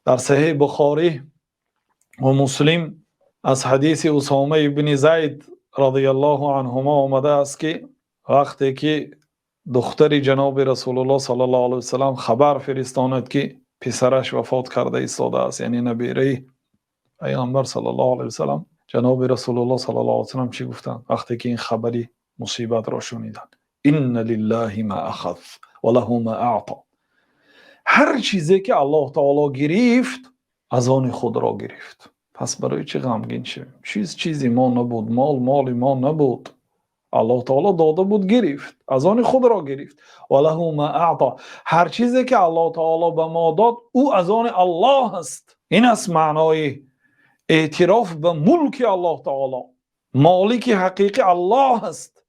در صحیح بخاری و مسلم از حدیث اسامه بن زید رضی الله عنهما آمده است که وقتی که دختر جناب رسول الله صلی الله علیه وسلم خبر فرستاند که پسرش وفات کرده ایستاده است، یعنی نبیره پیامبر صلی الله علیه وسلم، جناب رسول الله صلی الله علیه وسلم چی گفتند وقتی که این خبری مصیبت را شنیدند؟ ان لله ما اخذ و له ما اعطى. هر چیزی که الله تعالی گرفت از آن خود را گرفت، پس برای چه غمگین شویم؟ چیزی ما نبود، مال ما نبود، الله تعالی داده بود گرفت، از آن خود را گرفت. وله ما اعطى. هر چیزی که الله تعالی به ما داد او از آن الله است. این است معنای اعتراف به ملک الله تعالی. مالک حقیقی الله است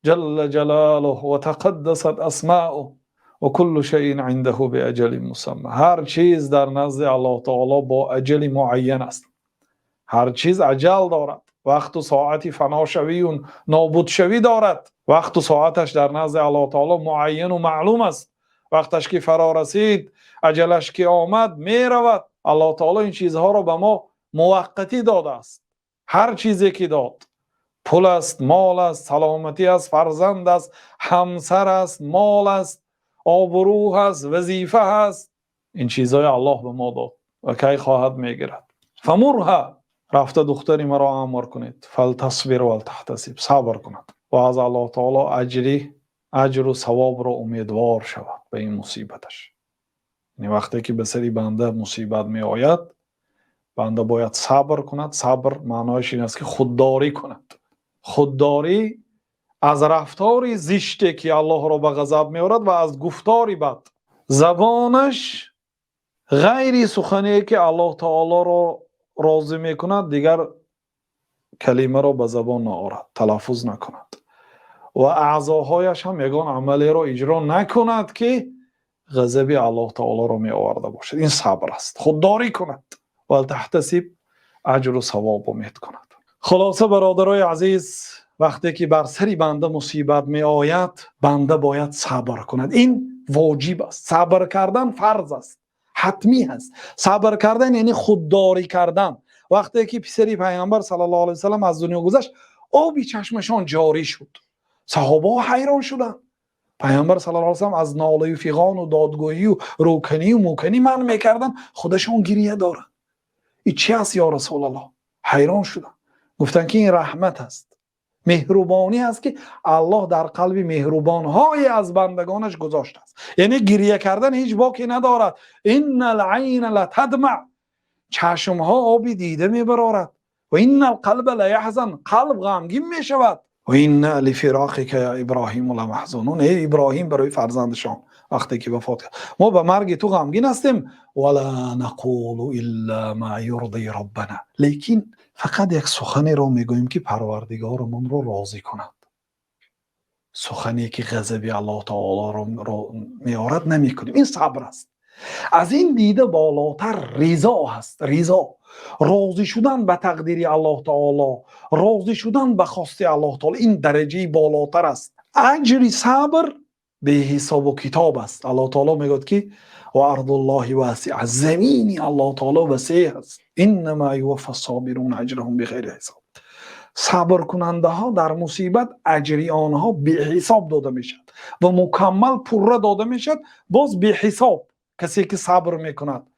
جل جلاله و تقدست اسماؤه و کل شیء عنده باجل مسمى. هر چیز در نزد الله تعالی با اجل معین است. هر چیز اجل دارد، وقت و ساعتی فنا شوی و نابود شوی دارد. وقت و ساعتش در نزد الله تعالی معین و معلوم است. وقتش که فرا رسید، اجلش که آمد، می رود. الله تعالی این چیزها را به ما موقتی داده است. هر چیزی که داد، پول است، مال است، سلامتی است، فرزند است، همسر است، مال است، آبرو است، وظیفه است، این چیزهای الله به ما داد و کی خواهد میگیرد. فمرها، رفته دختری مرا امر کنید، فلتصبر ولتحتسب، صبر کند و از الله تعالی اجر و ثواب را امیدوار شود به این مصیبتش. یعنی وقتی که به سری بنده مصیبت می آید، بنده باید صبر کند. صبر معنایش این است که خودداری کند. خودداری از رفتاری زشتی که الله را به غضب می آورد و از گفتاری بد. زبانش غیر سخنی که الله تعالی را راضی می کند دیگر کلمه را به زبان نآورد، تلفظ نکند و اعضاهایش هم یگان عملی را اجرا نکند که غضب الله تعالی را می آورده باشد. این صبر است. خودداری کند و تحتسب، اجر و ثواب امید کند. خلاصه برادرای عزیز، وقتی که بر سری بنده مصیبت می آید، بنده باید صبر کند. این واجب است. صبر کردن فرض است، حتمی است. صبر کردن یعنی خودداری کردن. وقتی که پسری پیامبر صلی الله علیه وسلم از دنیا گذشت، آبی چشمشان جاری شد. صحابه حیران شدند. پیامبر صلی الله علیه وسلم از ناله و فیغان و دادگویی و روکنی و موکنی من میکردن، خودشون گریه دارن. این چی است یا رسول الله؟ حیران شدن. گفتن که این رحمت است، مهربانی است که الله در قلب مهربانهای از بندگانش گذاشته است. یعنی گریه کردن هیچ باکی ندارد. ان العین لتدمع، چشمها آبی دیده میبرارد. و این القلب لیحزن، قلب غمگین میشود. و این لفراقک یا ابراهیم لمحزونون، ای ابراهیم برای فرزندشان وقتی که وفات کرد، ما به مرگ تو غمگین هستیم. ولا نقول الا ما یرضی ربنا، لیکن فقط یک سخنی را میگوییم که پروردگارمون رو راضی کند. سخنی که غضب الله تعالی رو میارد نمیکنیم. این صبر است. از این دیده بالاتر رضا هست. رضا، راضی شدن به تقدیر الله تعالی، راضی شدن به خواست الله تعالی، این درجه بالاتر است. اجر صبر به حساب و کتاب است. الله تعالی میگوید که و ارض الله واسع، زمین الله تعالی وسیع است. انما یوفی الصابرون اجرهم بغیر حساب. صبر کننده ها در مصیبت اجر آنها به حساب داده میشد و مکمل پوره داده میشد. باز به حساب. کسی که صبر میکند